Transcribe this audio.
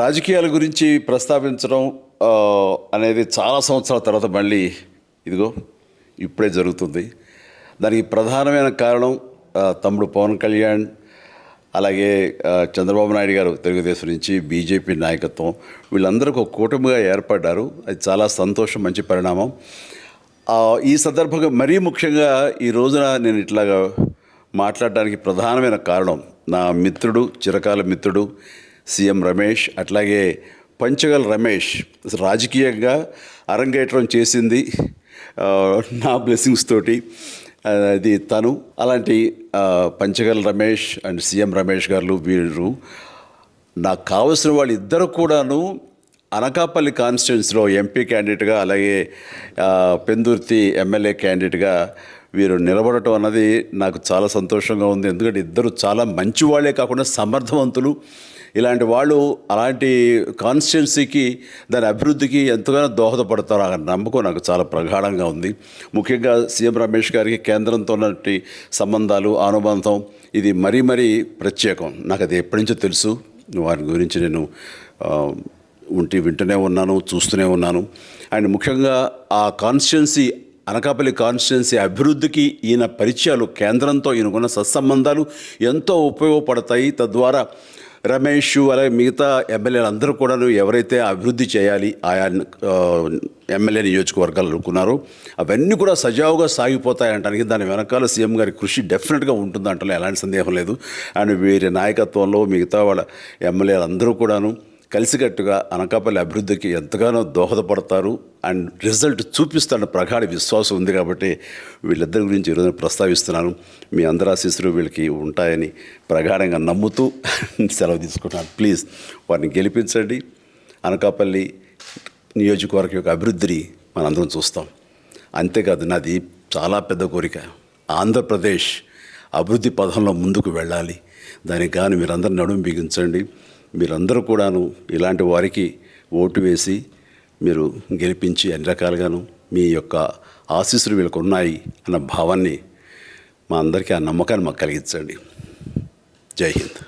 రాజకీయాల గురించి ప్రస్తావించడం అనేది చాలా సంవత్సరాల తర్వాత మళ్ళీ ఇదిగో ఇప్పుడే జరుగుతుంది. దానికి ప్రధానమైన కారణం తమ్ముడు పవన్ కళ్యాణ్, అలాగే చంద్రబాబు నాయుడు గారు తెలుగుదేశం నుంచి, బీజేపీ నాయకత్వం వీళ్ళందరూ ఒక కూటమిగా ఏర్పడ్డారు. అది చాలా సంతోషం, మంచి పరిణామం. ఈ సందర్భంగా మరీ ముఖ్యంగా ఈ రోజున నేను ఇట్లాగా మాట్లాడడానికి ప్రధానమైన కారణం నా మిత్రుడు, చిరకాల మిత్రుడు సీఎం రమేష్, అట్లాగే పంచగల్ రమేష్ రాజకీయంగా అరంగేట్రం చేసింది నా బ్లెస్సింగ్స్ తోటి. అది తను. అలాంటి పంచగల్ రమేష్ అండ్ సీఎం రమేష్ గారు వీరు నాకు కావలసిన వాళ్ళు ఇద్దరు కూడాను అనకాపల్లి కాన్స్టిట్యున్సీలో ఎంపీ క్యాండిడేట్గా, అలాగే పెందుర్తి ఎమ్మెల్యే క్యాండిడేట్గా వీరు నిలబడటం అన్నది నాకు చాలా సంతోషంగా ఉంది. ఎందుకంటే ఇద్దరు చాలా మంచి వాళ్ళే కాకుండా సమర్థవంతులు. ఇలాంటి వాళ్ళు అలాంటి కాన్స్టిట్యున్సీకి, దాని అభివృద్ధికి ఎంతగానో దోహదపడతారు అన్న నమ్మకం నాకు చాలా ప్రగాఢంగా ఉంది. ముఖ్యంగా సీఎం రమేష్ గారికి కేంద్రంతో ఉన్నటువంటి సంబంధాలు, అనుబంధం ఇది మరీ మరీ ప్రత్యేకం. నాకు అది ఎప్పటి నుంచో తెలుసు. వారి గురించి నేను వింటూనే ఉన్నాను, చూస్తూనే ఉన్నాను. అండ్ ముఖ్యంగా ఆ కాన్స్టిట్యున్సీ, అనకాపల్లి కాన్స్టిట్యున్సీ అభివృద్ధికి ఈయన పరిచయాలు, కేంద్రంతో ఈయనకున్న సత్సంబంధాలు ఎంతో ఉపయోగపడతాయి. తద్వారా రమేష్ అలాగే మిగతా ఎమ్మెల్యేలు అందరూ కూడా ఎవరైతే అభివృద్ధి చేయాలి ఆయా ఎమ్మెల్యే నియోజకవర్గాలు అనుకున్నారో అవన్నీ కూడా సజావుగా సాగిపోతాయంటానికి దాని వెనకాల సీఎం గారి కృషి డెఫినెట్గా ఉంటుందంటే ఎలాంటి సందేహం లేదు. అండ్ వీరి నాయకత్వంలో మిగతా వాళ్ళ ఎమ్మెల్యేలు అందరూ కూడాను కలిసికట్టుగా అనకాపల్లి అభివృద్ధికి ఎంతగానో దోహదపడతారు అండ్ రిజల్ట్ చూపిస్తారన్న ప్రగాఢ విశ్వాసం ఉంది. కాబట్టి వీళ్ళిద్దరి గురించి ఈరోజు ప్రస్తావిస్తున్నాను. మీ అందరి ఆశీస్సులు వీళ్ళకి ఉంటాయని ప్రగాఢంగా నమ్ముతూ సెలవు తీసుకుంటున్నాను. ప్లీజ్ వారిని గెలిపించండి. అనకాపల్లి నియోజకవర్గం యొక్క అభివృద్ధిని మనందరం చూస్తాం. అంతేకాదు, నాది చాలా పెద్ద కోరిక, ఆంధ్రప్రదేశ్ అభివృద్ధి పథంలో ముందుకు వెళ్ళాలి. దానికి కానీ మీరందరూ నడుము బిగించండి. మీరందరూ కూడాను ఇలాంటి వారికి ఓటు వేసి మీరు గెలిపించి అన్ని రకాలుగాను మీ యొక్క ఆశీస్సులు వీళ్ళకు ఉన్నాయి అన్న భావాన్ని మా అందరికీ, ఆ నమ్మకాన్ని మాకు కలిగించండి. జై హింద్.